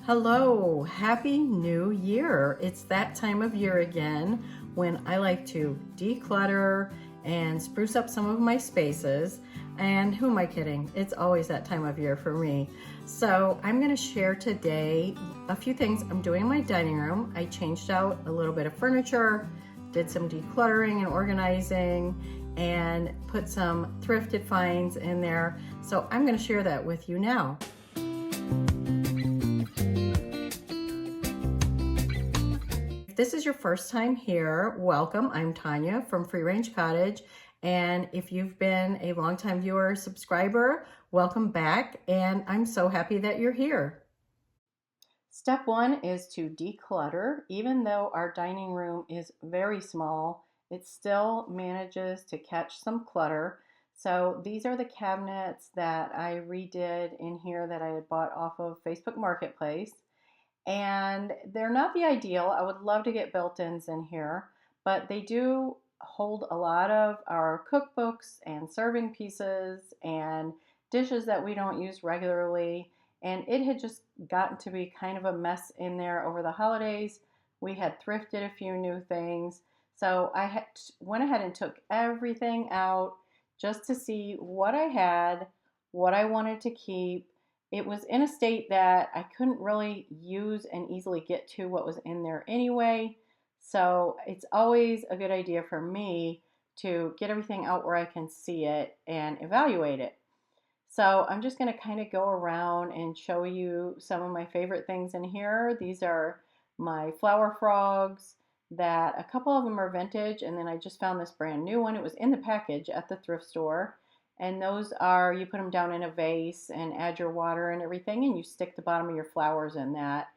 Hello, Happy New Year. It's that time of year again when I like to declutter and spruce up some of my spaces. And who am I kidding? It's always that time of year for me. So I'm going to share today a few things I'm doing in my dining room. I changed out a little bit of furniture, did some decluttering and organizing, and put some thrifted finds in there. So I'm going to share that with you now. If this is your first time here, welcome. I'm Tanya from Free Range Cottage. And if you've been a longtime viewer or subscriber, welcome back. And I'm so happy that you're here. Step one is to declutter. Even though our dining room is very small, it still manages to catch some clutter. So these are the cabinets that I redid in here that I had bought off of Facebook Marketplace. And they're not the ideal. I would love to get built-ins in here, but they do hold a lot of our cookbooks and serving pieces and dishes that we don't use regularly. And it had just gotten to be kind of a mess in there over the holidays. We had thrifted a few new things. So went ahead and took everything out just to see what I had, what I wanted to keep. It was in a state that I couldn't really use and easily get to what was in there anyway. So it's always a good idea for me to get everything out where I can see it and evaluate it. So I'm just going to kind of go around and show you some of my favorite things in here. These are my flower frogs that a couple of them are vintage, and then I just found this brand new one. It was in the package at the thrift store. And those are, you put them down in a vase and add your water and everything, and you stick the bottom of your flowers in that,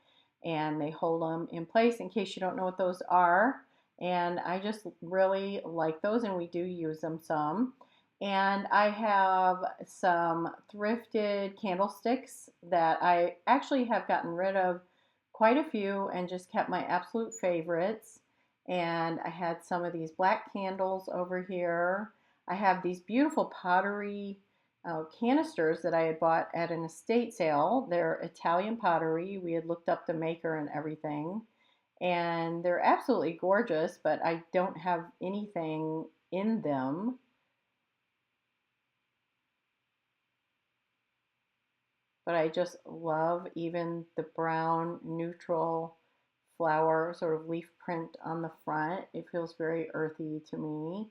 and they hold them in place in case you don't know what those are. And I just really like those, and we do use them some. And I have some thrifted candlesticks that I actually have gotten rid of quite a few and just kept my absolute favorites. And I had some of these black candles over here. I have these beautiful pottery canisters that I had bought at an estate sale. They're Italian pottery. We had looked up the maker and everything. And they're absolutely gorgeous, but I don't have anything in them. But I just love even the brown neutral flower sort of leaf print on the front. It feels very earthy to me.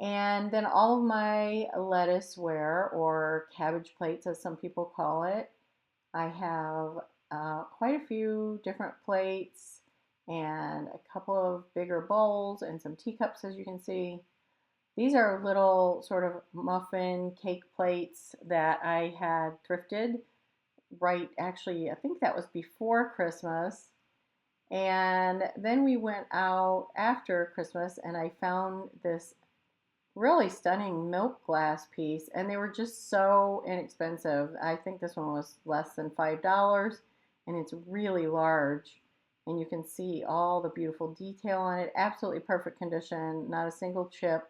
And then all of my lettuceware, or cabbage plates as some people call it. I have quite a few different plates and a couple of bigger bowls and some teacups, as you can see. These are little sort of muffin cake plates that I had thrifted actually, I think that was before Christmas. And then we went out after Christmas and I found this really stunning milk glass piece, and they were just so inexpensive. I think this one was less than $5, and it's really large, and you can see all the beautiful detail on it. Absolutely perfect condition, not a single chip.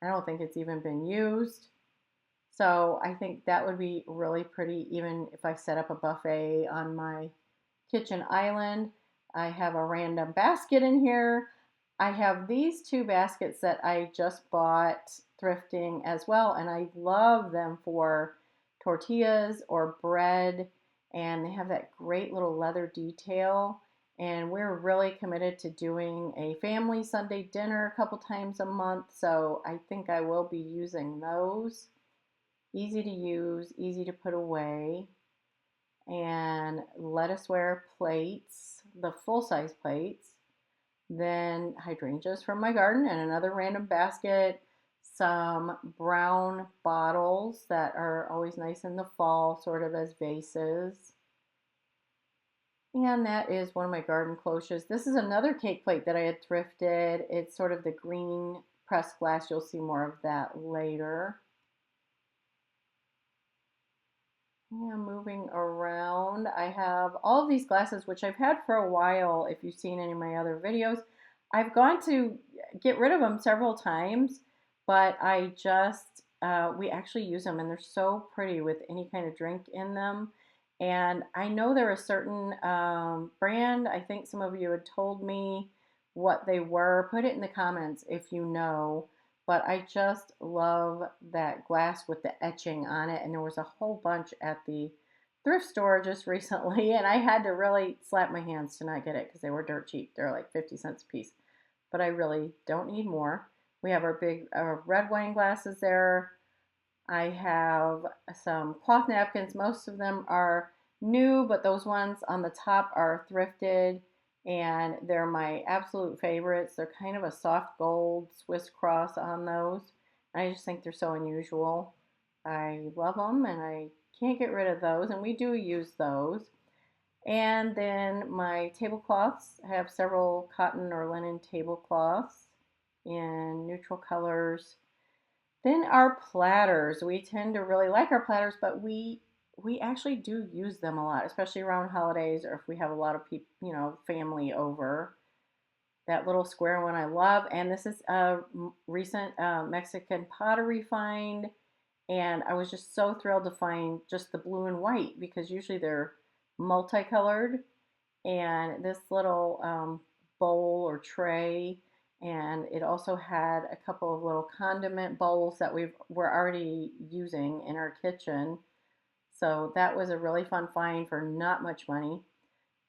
I don't think it's even been used. So I think that would be really pretty even if I set up a buffet on my kitchen island. I have a random basket in here. I have these two baskets that I just bought thrifting as well, and I love them for tortillas or bread, and they have that great little leather detail. And we're really committed to doing a family Sunday dinner a couple times a month, so I think I will be using those. Easy to use, easy to put away. And lettuceware plates, the full-size plates. Then hydrangeas from my garden and another random basket. Some brown bottles that are always nice in the fall, sort of as vases. And that is one of my garden cloches. This is another cake plate that I had thrifted. It's sort of the green pressed glass. You'll see more of that later. Yeah, moving around, I have all of these glasses, which I've had for a while. If you've seen any of my other videos, I've gone to get rid of them several times, but we actually use them, and they're so pretty with any kind of drink in them. And I know they're a certain brand. I think some of you had told me what they were. Put it in the comments if you know. But I just love that glass with the etching on it. And there was a whole bunch at the thrift store just recently. And I had to really slap my hands to not get it because they were dirt cheap. They're like 50 cents a piece. But I really don't need more. We have our big red wine glasses there. I have some cloth napkins. Most of them are new, but those ones on the top are thrifted and they're my absolute favorites. They're kind of a soft gold Swiss cross on those. I just think they're so unusual. I love them and I can't get rid of those, and we do use those. And then my tablecloths, I have several cotton or linen tablecloths in neutral colors. Then our platters, we tend to really like our platters, but we actually do use them a lot, especially around holidays or if we have a lot of people, family over. That little square one I love, and this is a recent Mexican pottery find, and I was just so thrilled to find just the blue and white because usually they're multicolored, and this little bowl or tray, and it also had a couple of little condiment bowls that we're already using in our kitchen. So that was a really fun find for not much money.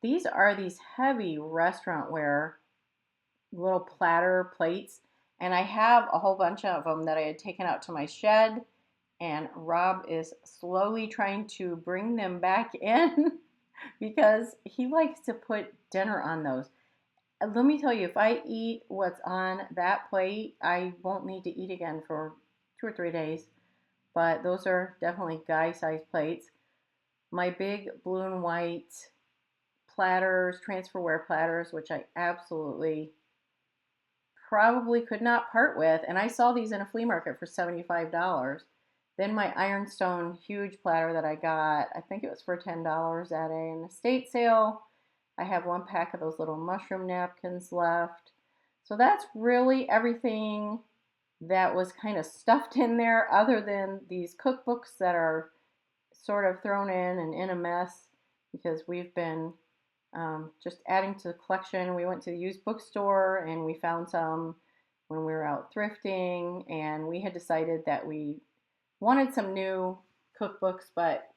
These are these heavy restaurant ware little platter plates, and I have a whole bunch of them that I had taken out to my shed, and Rob is slowly trying to bring them back in because he likes to put dinner on those. Let me tell you, if I eat what's on that plate, I won't need to eat again for 2 or 3 days. But those are definitely guy-sized plates. My big blue and white platters, transferware platters, which I absolutely probably could not part with. And I saw these in a flea market for $75. Then my ironstone huge platter that I got, I think it was for $10 at an estate sale. I have one pack of those little mushroom napkins left. So that's really everything that was kind of stuffed in there, other than these cookbooks that are sort of thrown in and in a mess because we've been just adding to the collection. We went to the used bookstore and we found some when we were out thrifting, and we had decided that we wanted some new cookbooks, but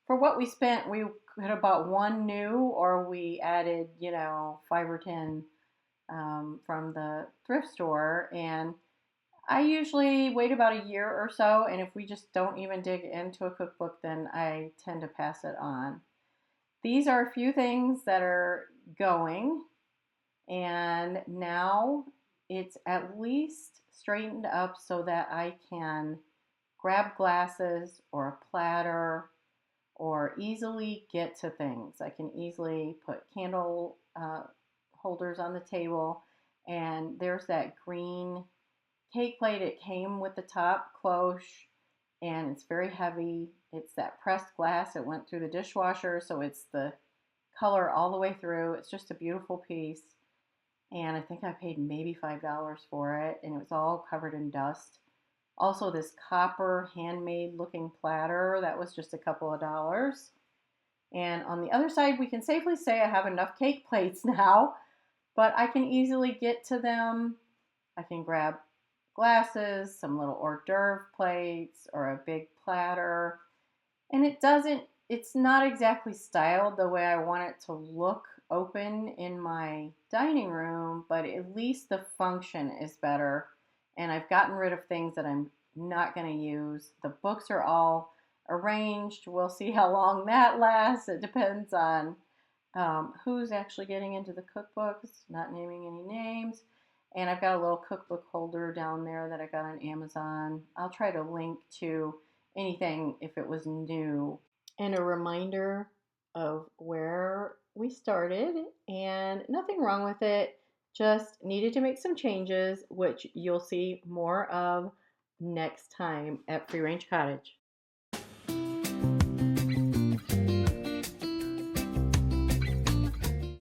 for what we spent, we could have bought one new, or we added, 5 or 10 from the thrift store. And I usually wait about a year or so, and if we just don't even dig into a cookbook, then I tend to pass it on. These are a few things that are going, and now it's at least straightened up so that I can grab glasses or a platter or easily get to things. I can easily put candle holders on the table, and there's that green cake plate. It came with the top cloche, and it's very heavy. It's that pressed glass. It went through the dishwasher, so it's the color all the way through. It's just a beautiful piece, and I think I paid maybe $5 for it, and it was all covered in dust. Also, this copper handmade looking platter, that was just a couple of dollars. And on the other side, we can safely say I have enough cake plates now, but I can easily get to them. I can grab glasses, some little hors d'oeuvre plates, or a big platter. And it's not exactly styled the way I want it to look open in my dining room, but at least the function is better. And I've gotten rid of things that I'm not going to use. The books are all arranged. We'll see how long that lasts. It depends on who's actually getting into the cookbooks, not naming any names. And I've got a little cookbook holder down there that I got on Amazon. I'll try to link to anything if it was new. And a reminder of where we started, and nothing wrong with it. Just needed to make some changes, which you'll see more of next time at Free Range Cottage.